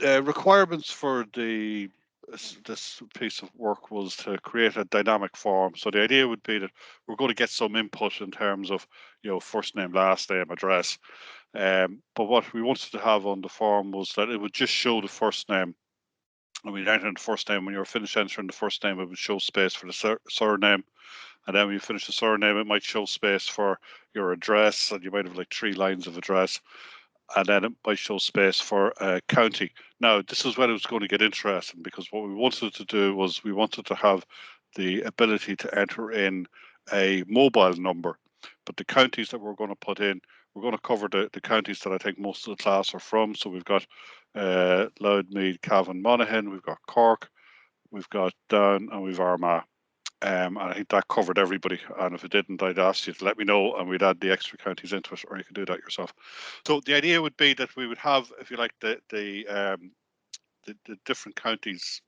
Requirements for this piece of work was to create a dynamic form. So the idea would be that we're going to get some input in terms of, first name, last name, address. But what we wanted to have on the form was that it would just show the first name. And we'd enter in the first name. When you were finished entering the first name, it would show space for the surname. And then when you finish the surname, it might show space for your address, and you might have like 3 lines of address. And then it might show space for county. Now, this is when it was going to get interesting, because what we wanted to do was we wanted to have the ability to enter in a mobile number. But the counties that we're going to put in, we're going to cover the counties that I think most of the class are from. So we've got Loudmead, Cavan, Monaghan, we've got Cork, we've got Down, and we've Armagh. And I think that covered everybody. And if it didn't, I'd ask you to let me know, and we'd add the extra counties into it, or you can do that yourself. So the idea would be that we would have, if you like, the different counties,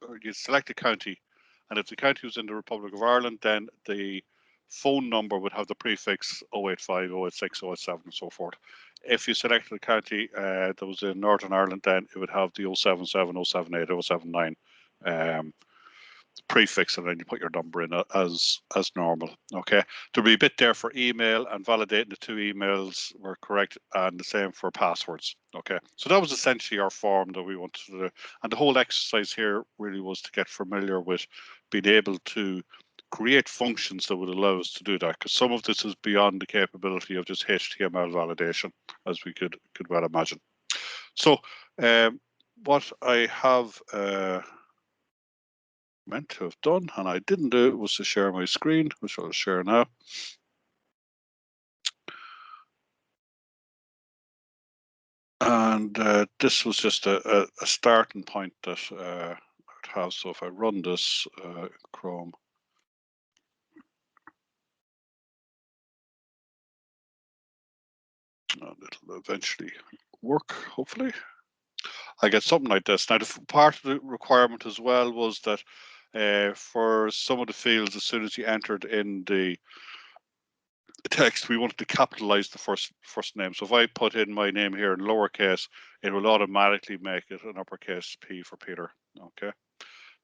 or you select a county, and if the county was in the Republic of Ireland, then the phone number would have the prefix 085, 086, 087, and so forth. If you selected a county that was in Northern Ireland, then it would have the 077, 078, 079 prefix, and then you put your number in as normal. Okay, there'll be a bit there for email and validating the 2 emails were correct, and the same for passwords. Okay, so that was essentially our form that we wanted to do, and the whole exercise here really was to get familiar with being able to create functions that would allow us to do that, because some of this is beyond the capability of just HTML validation, as we could well imagine. So what I have meant to have done, and I didn't do it, was to share my screen, which I'll share now. And this was just a starting point that I would have. So if I run this Chrome, and it'll eventually work, hopefully. I get something like this. Now, part of the requirement as well was that for some of the fields, as soon as you entered in the text, we wanted to capitalize the first name. So if I put in my name here in lowercase, it will automatically make it an uppercase P for Peter. Okay.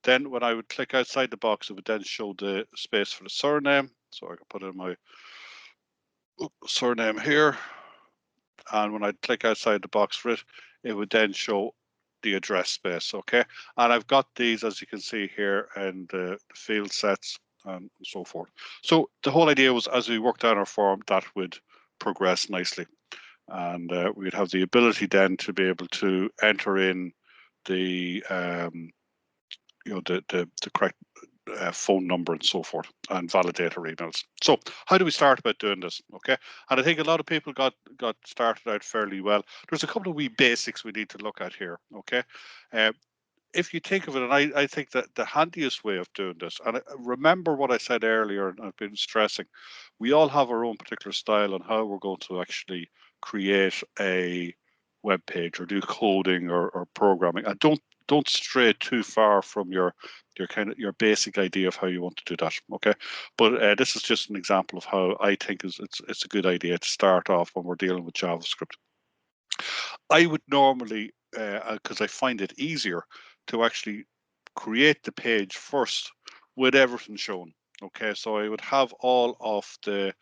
Then when I would click outside the box, it would then show the space for the surname. So I can put in my surname here. And when I click outside the box for it, it would then show the address space. Okay. And I've got these, as you can see here, and the field sets and so forth. So the whole idea was, as we worked on our form, that would progress nicely, and we'd have the ability then to be able to enter in the the correct phone number and so forth, and validate our emails. So how do we start about doing this? Okay, and I think a lot of people got started out fairly well. There's a couple of wee basics we need to look at here. Okay, if you think of it, and I think that the handiest way of doing this, and remember what I said earlier, and I've been stressing, we all have our own particular style on how we're going to actually create a web page or do coding or programming. And don't stray too far from your your basic idea of how you want to do that. Okay, but this is just an example of how I think it's a good idea to start off when we're dealing with JavaScript. I would normally, because I find it easier to actually create the page first with everything shown. Okay, so I would have all of the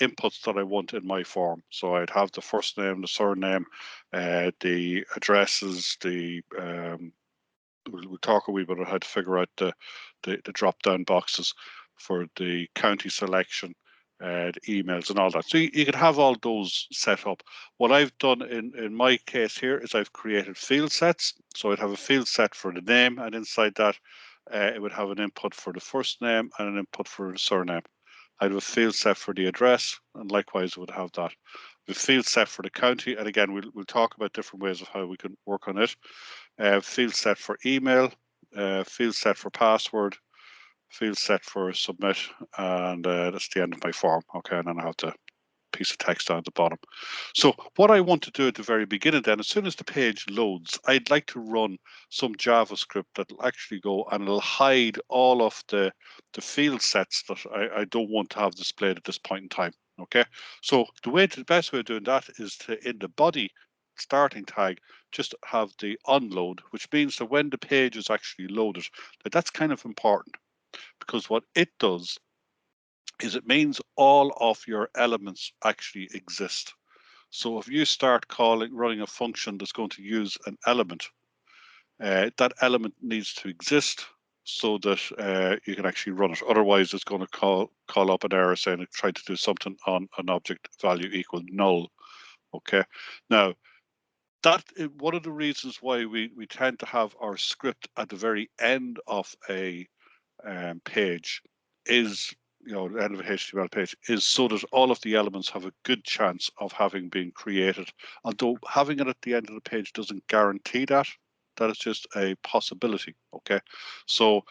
inputs that I want in my form. So I'd have the first name, the surname, the addresses, we'll talk a wee bit about how to figure out the drop down boxes for the county selection, the emails and all that. So you can have all those set up. What I've done in my case here is I've created field sets. So I'd have a field set for the name, and inside that it would have an input for the first name and an input for the surname. I'd have a field set for the address, and likewise would have that. The field set for the county, and again we'll talk about different ways of how we can work on it. Field set for email, field set for password, field set for submit, and that's the end of my form. Okay, and then I have the piece of text down at the bottom. So what I want to do at the very beginning then, as soon as the page loads, I'd like to run some JavaScript that'll actually go and it'll hide all of the field sets that I don't want to have displayed at this point in time. Okay, so the best way of doing that is to, in the body starting tag, just have the onload, which means that when the page is actually loaded, that's kind of important, because what it does is it means all of your elements actually exist. So if you start running a function that's going to use an element, that element needs to exist so that you can actually run it. Otherwise, it's going to call up an error saying it tried to do something on an object value equal null. Okay. Now, that is one of the reasons why we tend to have our script at the very end of a page is, the end of a HTML page is so that all of the elements have a good chance of having been created. Although having it at the end of the page doesn't guarantee that. That is just a possibility. Okay, so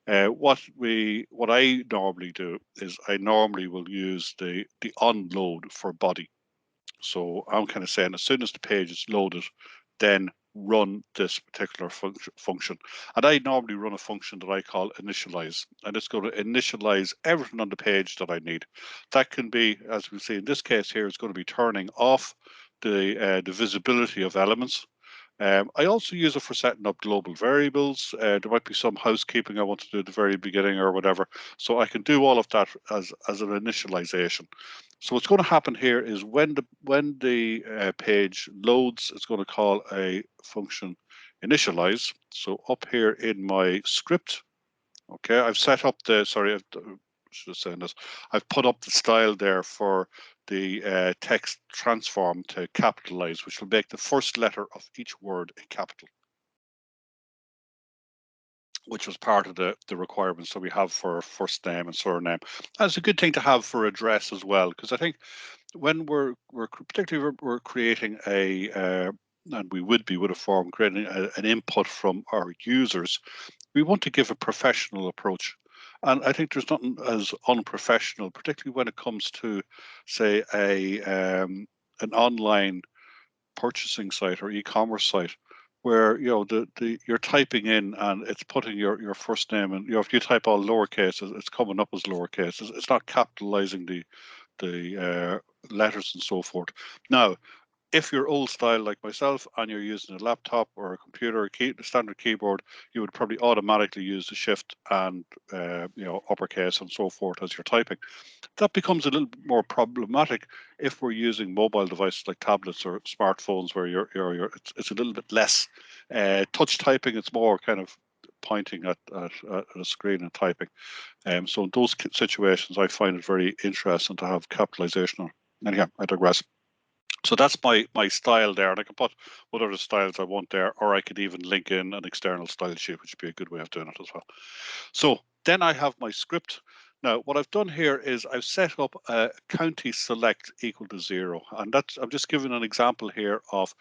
what I normally do is I normally will use the onload for body. So I'm kind of saying as soon as the page is loaded, then run this particular function. And I normally run a function that I call initialize, and it's going to initialize everything on the page that I need. That can be, as we see in this case here, it's going to be turning off the visibility of elements. I also use it for setting up global variables. There might be some housekeeping I want to do at the very beginning or whatever. So I can do all of that as an initialization. So what's going to happen here is when the page loads, it's going to call a function initialize. So up here in my script, okay, I've set up the, sorry, I should have said this. I've put up the style there for the text transform to capitalize, which will make the first letter of each word a capital, which was part of the requirements that we have for first name and surname. That's a good thing to have for address as well, because I think when we're particularly we're creating and we would be with a form creating an input from our users, we want to give a professional approach. And I think there's nothing as unprofessional, particularly when it comes to, say, an online purchasing site or e-commerce site, where you're typing in and it's putting your first name, and if you type all lowercase, it's coming up as lowercase. It's not capitalizing the letters and so forth. Now, if you're old style like myself and you're using a laptop or a computer, a standard keyboard, you would probably automatically use the shift and uppercase and so forth as you're typing. That becomes a little more problematic if we're using mobile devices like tablets or smartphones, where it's a little bit less touch typing. It's more kind of pointing at a screen and typing. So in those situations, I find it very interesting to have capitalization on. Anyhow, I digress. So that's my style there, and I can put whatever styles I want there, or I could even link in an external style sheet, which would be a good way of doing it as well. So then I have my script. Now, what I've done here is I've set up a county select equal to 0, and I'm just giving an example here of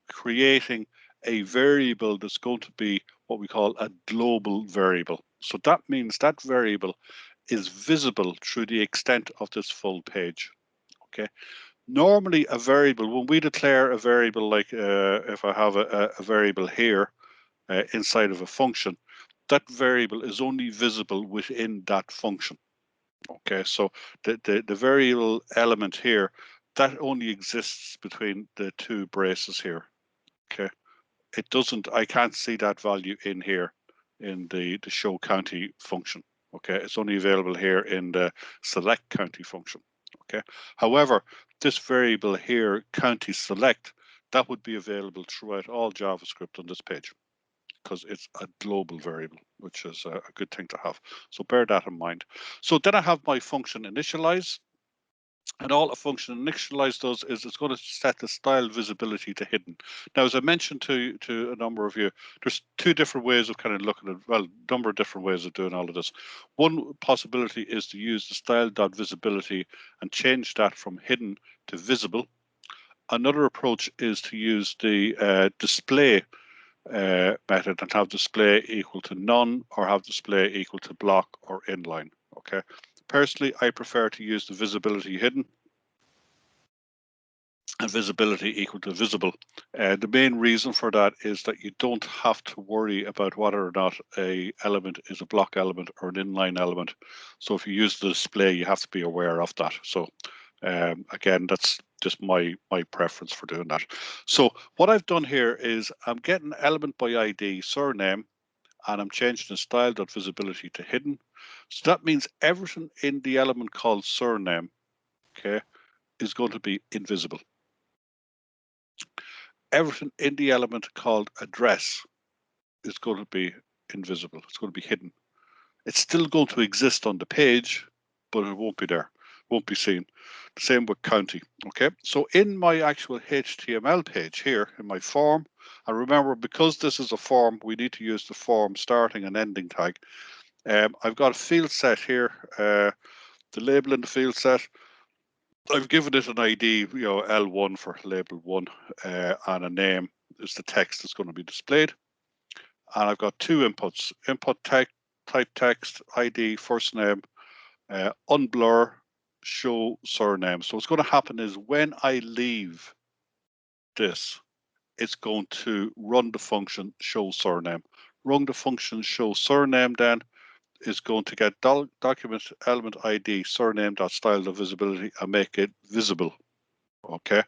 creating a variable that's going to be what we call a global variable. So that means that variable is visible through the extent of this full page. Okay. Normally, a variable, when we declare a variable, like if I have a variable here inside of a function, that variable is only visible within that function. Okay, so the variable element here, that only exists between the two braces here. Okay, it doesn't, I can't see that value in here in the show county function. Okay, it's only available here in the select county function. Okay, however, this variable here, county select, that would be available throughout all JavaScript on this page, because it's a global variable, which is a good thing to have. So bear that in mind. So then I have my function initialize. And all a function initialize does is it's going to set the style visibility to hidden. Now, as I mentioned to a number of you, there's two different ways of kind of looking at, well, a number of different ways of doing all of this. One possibility is to use the style.visibility and change that from hidden to visible. Another approach is to use the display method and have display equal to none, or have display equal to block or inline. Okay. Personally, I prefer to use the visibility hidden and visibility equal to visible. The main reason for that is that you don't have to worry about whether or not a element is a block element or an inline element. So if you use the display, you have to be aware of that. So Again, that's just my preference for doing that. So what I've done here is I'm getting element by ID surname, and I'm changing the style.visibility to hidden. So that means everything in the element called surname, okay, is going to be invisible. Everything in the element called address is going to be invisible. It's going to be hidden. It's still going to exist on the page, but it won't be there, won't be seen. The same with county. Okay, so in my actual HTML page here in my form, and remember, because this is a form, we need to use the form starting and ending tag. I've got a field set here, the label in the field set. I've given it an ID, L1 for label 1, and a name is the text that's going to be displayed. And I've got two inputs, input type text, ID, first name, unblur, show surname. So what's going to happen is when I leave this, it's going to run the function show surname. Run the function show surname then is going to get document element ID surname.style.visibility and make it visible. Okay.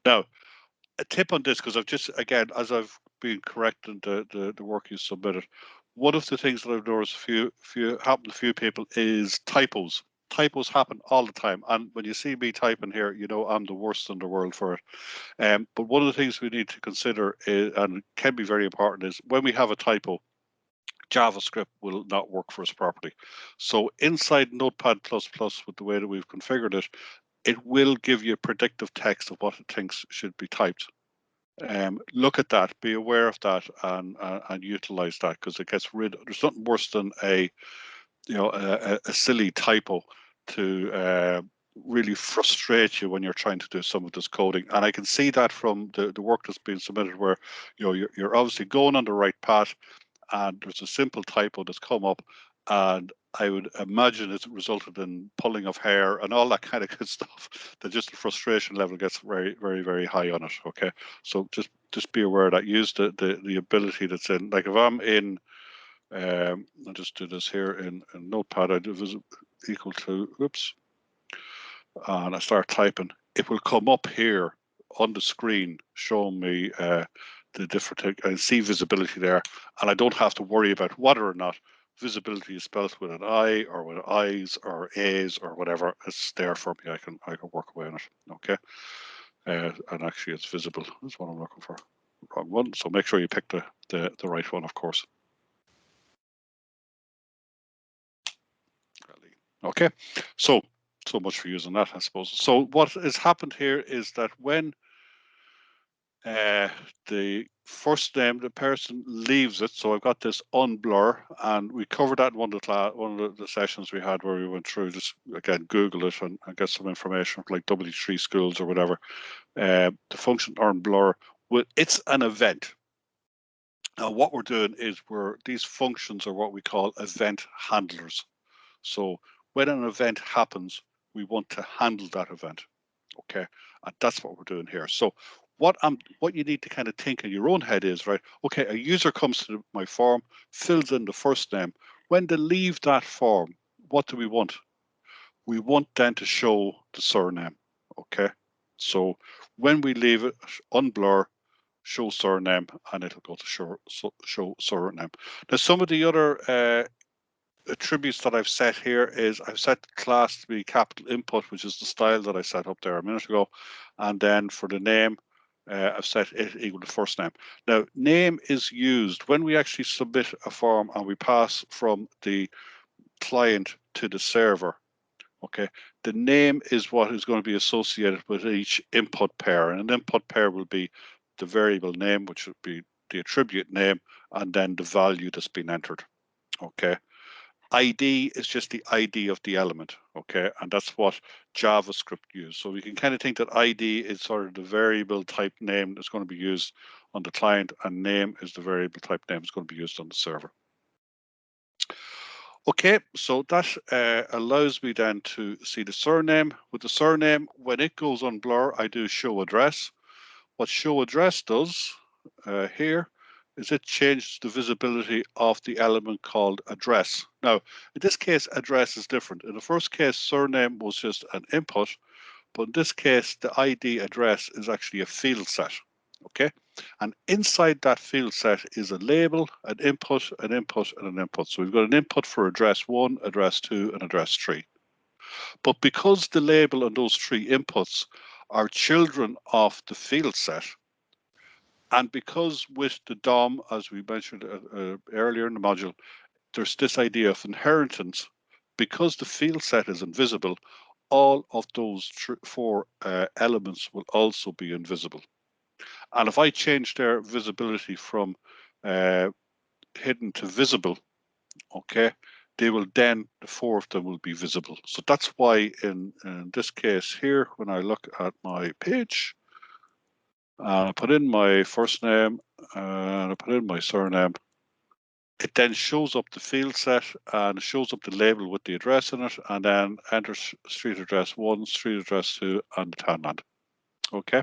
Now, a tip on this, because I've just, again, as I've been correcting the work you submitted, one of the things that I've noticed happened to a few people is typos. Typos happen all the time, and when you see me typing here, you know I'm the worst in the world for it. But one of the things we need to consider is, and can be very important, is when we have a typo, JavaScript will not work for us properly. So inside Notepad++, with the way that we've configured it, it will give you predictive text of what it thinks should be typed. Look at that, be aware of that, and utilize that, because it gets rid. There's nothing worse than a silly typo to really frustrate you when you're trying to do some of this coding. And I can see that from the work that's been submitted, where you're obviously going on the right path, and there's a simple typo that's come up, and I would imagine it's resulted in pulling of hair and all that kind of good stuff, that just the frustration level gets very, very, very high on it. Okay, so just be aware of that. Use the ability that's in, like if I'm in, I'll just do this here in Notepad. I do equal to, oops, and I start typing, it will come up here on the screen showing me the different, I see visibility there, and I don't have to worry about whether or not visibility is spelled with an I or with I's or A's or whatever. It's there for me. I can work away on it. Okay, and actually it's visible. That's what I'm looking for. Wrong one. So make sure you pick the right one, of course. Okay, so much for using that, I suppose. So what has happened here is that when the first name, the person leaves it, so I've got this unblur, and we covered that in one of the sessions we had, where we went through, just again Google it and get some information from like W3 schools or whatever. The function unblur, it's an event. Now what we're doing is these functions are what we call event handlers. So when an event happens, we want to handle that event. Okay, and that's what we're doing here. So what you need to kind of think in your own head is, right, okay, a user comes to my form, fills in the first name. When they leave that form, what do we want? We want then to show the surname. Okay, so when we leave it, unblur, show surname, and it'll go to show surname. Now some of the other attributes that I've set here is I've set the class to be capital input, which is the style that I set up there a minute ago. And then for the name, I've set it equal to first name. Now, name is used when we actually submit a form and we pass from the client to the server. Okay, the name is what is going to be associated with each input pair, and an input pair will be the variable name, which would be the attribute name, and then the value that's been entered. Okay. ID is just the ID of the element, okay? And that's what JavaScript uses. So we can kind of think that ID is sort of the variable type name that's going to be used on the client, and name is the variable type name that's going to be used on the server. Okay, so that allows me then to see the surname. With the surname, when it goes on blur, I do show address. What show address does here is it changed the visibility of the element called address. Now, in this case, address is different. In the first case, surname was just an input, but in this case, the ID address is actually a field set, okay? And inside that field set is a label, an input, an input, and an input. So we've got an input for address 1, address 2, and address 3. But because the label and those 3 inputs are children of the field set, and because with the DOM, as we mentioned earlier in the module, there's this idea of inheritance, because the field set is invisible, all of those 4 elements will also be invisible. And if I change their visibility from hidden to visible, okay, they will then, the 4 of them will be visible. So that's why in this case here, when I look at my page, I put in my first name and I put in my surname, it then shows up the field set and shows up the label with the address in it, and then enters street address 1, street address 2, and the townland. Okay.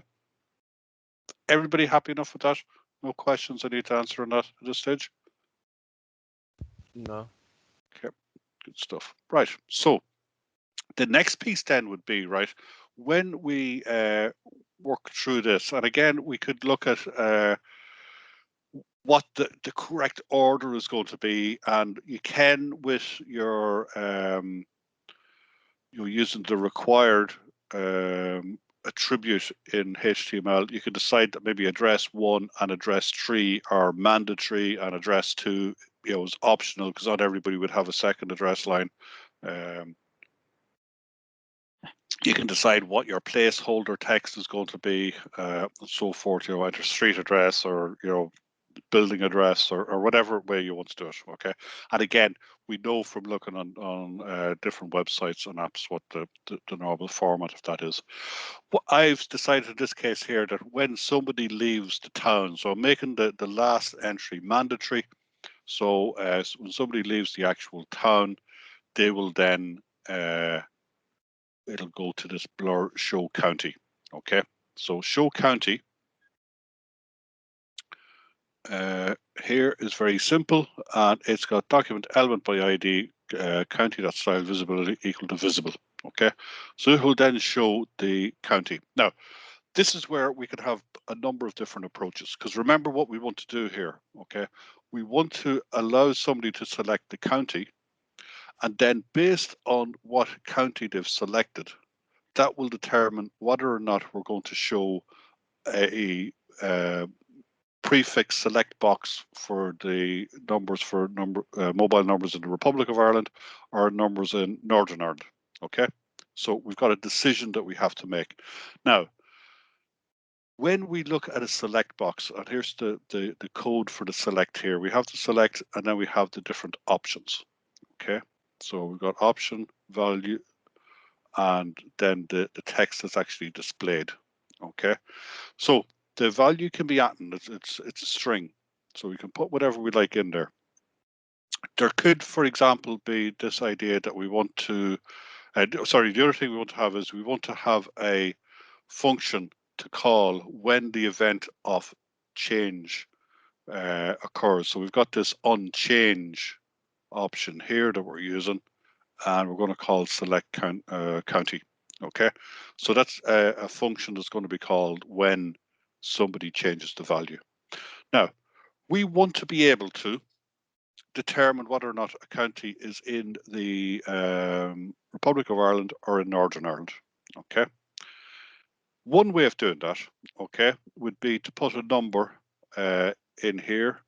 Everybody happy enough with that? No questions I need to answer on that at this stage? No. Okay, good stuff. Right. So the next piece then would be, right, when we work through this, and again, we could look at what the correct order is going to be, and you can, with your you're using the required attribute in HTML, you can decide that maybe address 1 and address 3 are mandatory and address 2 is optional, because not everybody would have a second address line. You can decide what your placeholder text is going to be, and so forth, either street address or, building address or whatever way you want to do it. Okay. And again, we know from looking on different websites and apps what the normal format of that is. What I've decided in this case here, that when somebody leaves the town, so I'm making the last entry mandatory. So when somebody leaves the actual town, they will then it'll go to this blur show county. Okay. So show county here is very simple, and it's got document element by ID county.style visibility equal to visible. Okay, so it will then show the county. Now, this is where we can have a number of different approaches, because remember what we want to do here. Okay, we want to allow somebody to select the county, and then based on what county they've selected, that will determine whether or not we're going to show a prefix select box for the numbers for mobile numbers in the Republic of Ireland or numbers in Northern Ireland. Okay, so we've got a decision that we have to make. Now, when we look at a select box, and here's the code for the select here, we have the select and then we have the different options. Okay, so we've got option, value, and then the text that's actually displayed. Okay, so the value can be it's a string, so we can put whatever we like in there. There could, for example, be this idea that we want to, sorry, the other thing we want to have is we want to have a function to call when the event of change occurs. So we've got this onChange option here that we're using, and we're going to call select county. Okay, so that's a function that's going to be called when somebody changes the value. Now, we want to be able to determine whether or not a county is in the Republic of Ireland or in Northern Ireland. Okay. One way of doing that, okay, would be to put a number in here.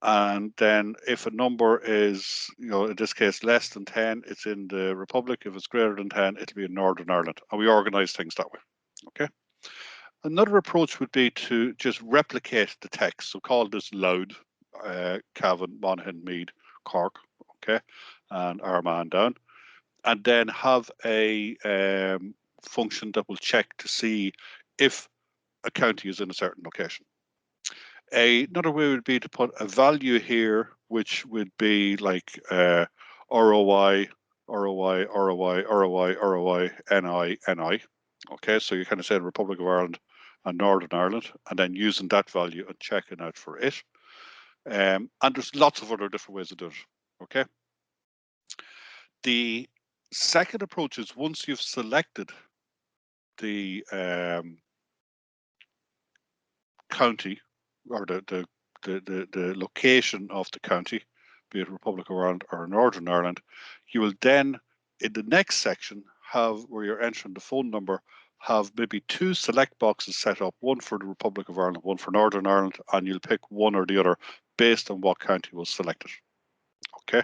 And then if a number is, in this case, less than 10, it's in the Republic. If it's greater than 10, it'll be in Northern Ireland. And we organize things that way. Okay. Another approach would be to just replicate the text. So call this loud, Cavan, Monaghan, Mead, Cork, okay, and Armagh down. And then have a function that will check to see if a county is in a certain location. Another way would be to put a value here, which would be like ROI, ROI, ROI, ROI, ROI, NI, NI. Okay, so you kind of said Republic of Ireland and Northern Ireland, and then using that value and checking out for it. And there's lots of other different ways of doing it. Okay. The second approach is once you've selected the county or the location of the county, be it Republic of Ireland or Northern Ireland, you will then, in the next section, have where you're entering the phone number, have maybe two select boxes set up, one for the Republic of Ireland, one for Northern Ireland, and you'll pick one or the other based on what county was selected. Okay,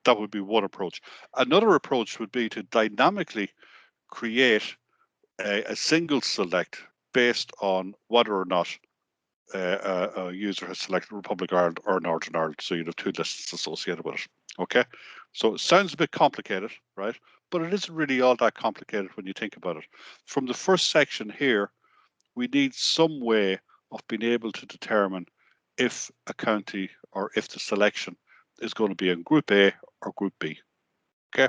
that would be one approach. Another approach would be to dynamically create a single select based on whether or not a user has selected Republic of Ireland or Northern Ireland. So you'd have two lists associated with it. Okay, so it sounds a bit complicated, right? But it isn't really all that complicated when you think about it. From the first section here, we need some way of being able to determine if a county or if the selection is going to be in Group A or Group B. Okay.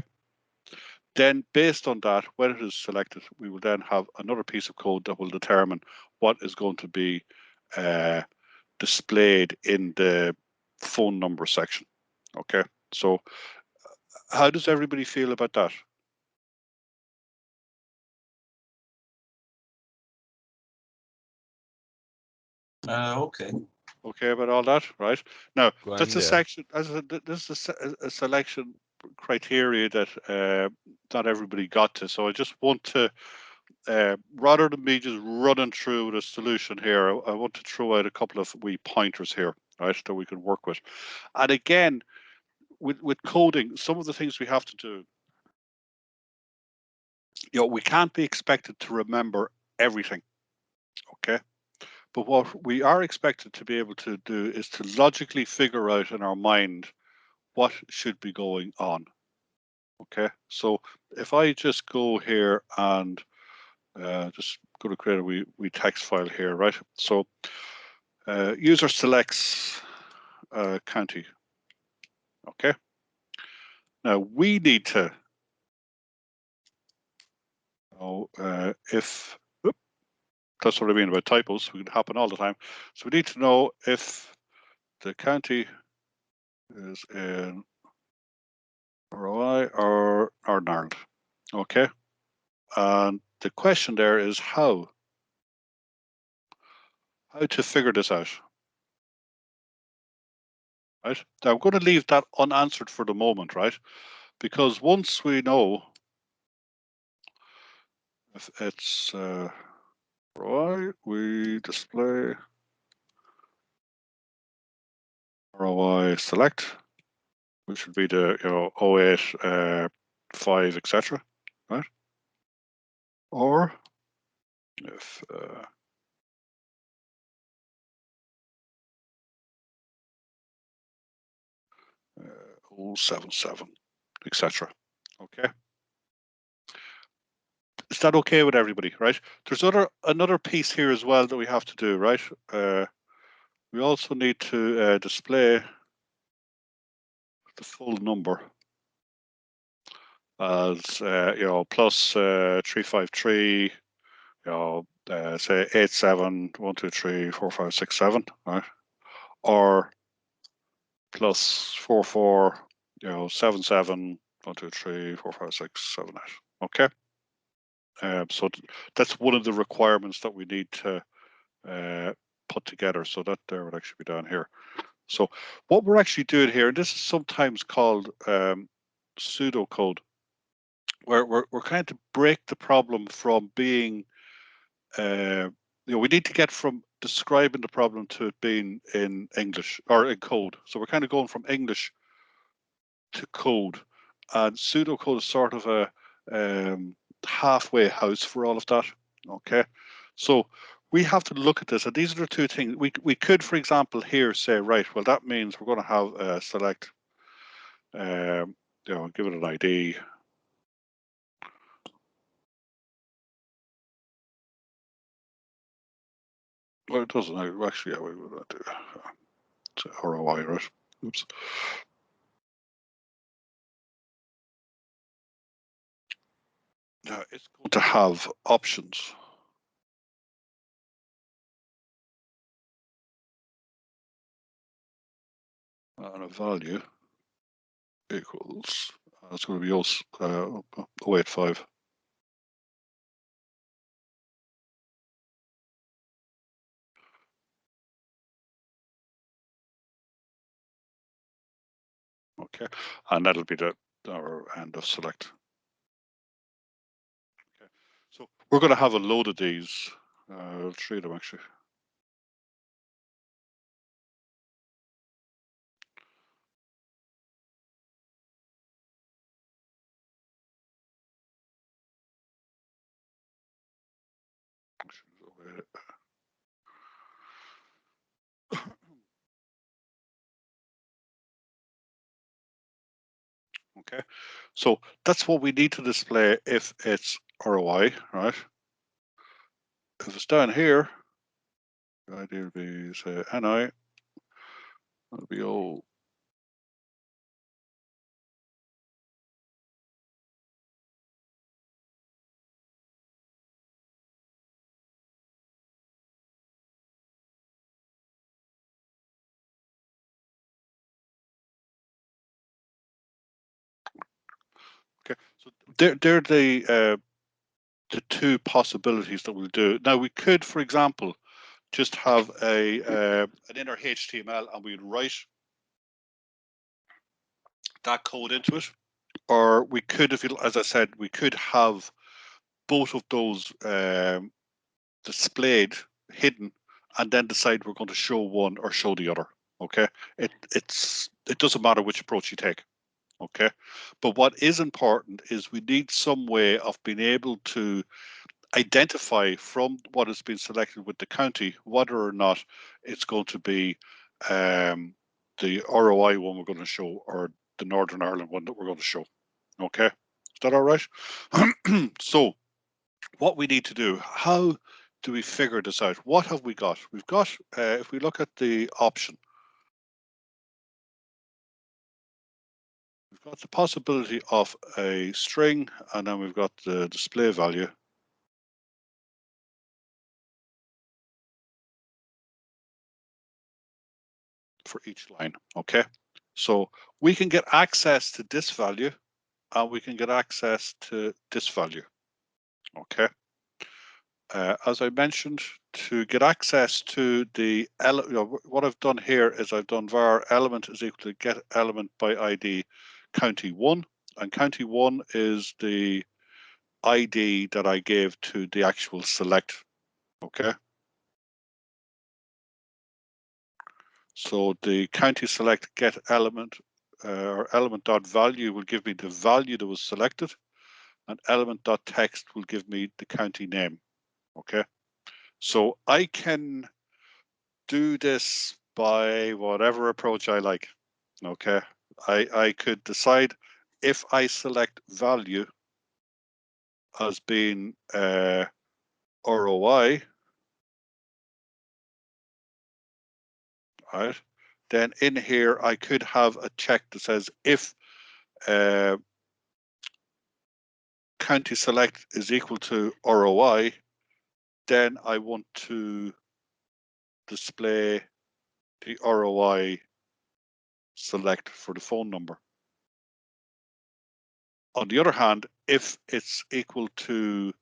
Then based on that, when it is selected, we will then have another piece of code that will determine what is going to be displayed in the phone number section. Okay, so how does everybody feel about that? Okay. Okay about all that, right? Now, that's a Yeah. section, this is a selection criteria that not everybody got to. So I just want to, rather than me just running through the solution here, I want to throw out a couple of wee pointers here, right, that we can work with. And again, with coding, some of the things we have to do, we can't be expected to remember everything, okay? But what we are expected to be able to do is to logically figure out in our mind what should be going on, okay? So if I just go here and just go to create a wee text file here, right? So user selects county, okay? Now we need to know if that's what I mean about typos. It can happen all the time. So we need to know if the county is in ROI or Ireland. Okay. And the question there is how to figure this out. Right. Now I'm going to leave that unanswered for the moment, right? Because once we know if it's ROI, we display ROI select, which would be the 08, 5, etc. Right? Or if 077, etc. Okay. Is that okay with everybody, right? There's another piece here as well that we have to do, right? We also need to display the full number as plus 353, say 87 1 2 3 4 5 6 7, right? Or plus 44, 77 1 2 3 4 5 6 7 8. Okay. So that's one of the requirements that we need to put together. So that there would actually be down here. So what we're actually doing here, and this is sometimes called pseudo code, where we're kind of break the problem from being, we need to get from describing the problem to it being in English or in code. So we're kind of going from English to code, and pseudo code is sort of a halfway house for all of that. Okay, so we have to look at this, and these are the two things we could, for example, here say, right, well, that means we're going to have select, give it an ID. Well, it doesn't actually. Yeah, we would do ROI, right? Oops. Now it's going to have options. and a value equals, it's going to be 085. Okay, and that'll be our end of select. Okay, so we're going to have a load of these, 3 of them actually. Okay, so that's what we need to display if it's ROI, right? If it's down here, the idea would be say NI, that'll be O. Okay, so they're the 2 possibilities that we'll do. Now we could, for example, just have an inner HTML and we'd write that code into it, or we could, as I said, we could have both of those displayed, hidden, and then decide we're going to show one or show the other. Okay, it doesn't matter which approach you take. Okay, but what is important is we need some way of being able to identify from what has been selected with the county whether or not it's going to be the ROI one we're going to show or the Northern Ireland one that we're going to show. Okay, is that all right? So what we need to do, how do we figure this out? What have we got? We've got, if we look at the option, we've got the possibility of a string, and then we've got the display value. For each line, okay? So we can get access to this value, and we can get access to this value, okay? As I mentioned, to get access to the element, what I've done here is I've done var element is equal to get element by ID county 1, and county 1 is the ID that I gave to the actual select, okay? So the county select get element or element dot value will give me the value that was selected, and element dot text will give me the county name. Okay, so I can do this by whatever approach I like. Okay, I could decide if I select value as being ROI, right? Then in here I could have a check that says if county select is equal to ROI, then I want to display the ROI select for the phone number. On the other hand, if it's equal to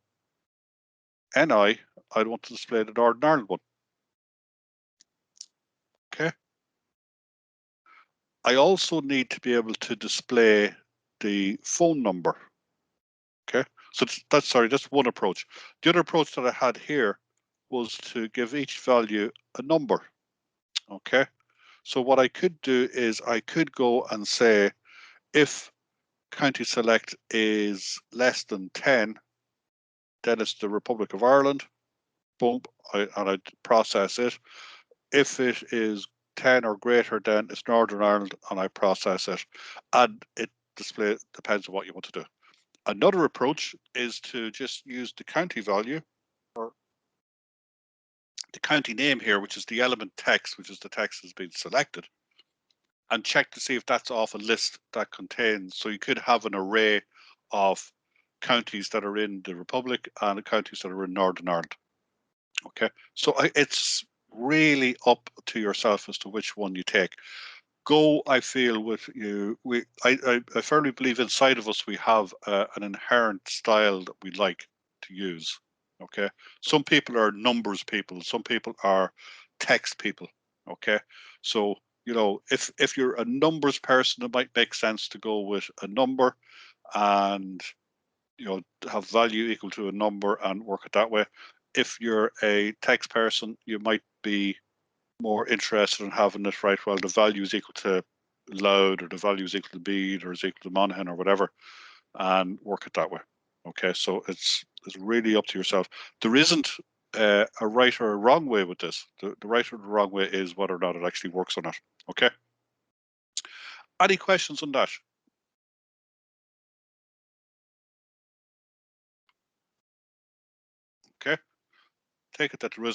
NI, I'd want to display the Northern Ireland one. Okay. I also need to be able to display the phone number. Okay. So that's one approach. The other approach that I had here was to give each value a number. Okay. So what I could do is I could go and say if county select is less than 10, then it's the Republic of Ireland. Boom, and I process it. If it is 10 or greater, then it's Northern Ireland, and I process it. And it depends on what you want to do. Another approach is to just use the county value or the county name here, which is the element text, which is the text that's been selected, and check to see if that's off a list that contains. So you could have an array of counties that are in the Republic and counties that are in Northern Ireland. Okay, so it's really up to yourself as to which one you take. go, I feel, with you, I firmly believe inside of us we have an inherent style that we like to use. Okay, some people are numbers people, some people are text people. Okay, so if you're a numbers person, it might make sense to go with a number and have value equal to a number and work it that way. If you're a text person, you might be more interested in having it right. Well, the value is equal to loud, or the value is equal to bead, or is equal to Monaghan, or whatever, and work it that way. Okay, so it's really up to yourself. There isn't a right or a wrong way with this. The right or the wrong way is whether or not it actually works or not. Okay. Any questions on that? Okay. Take it that there is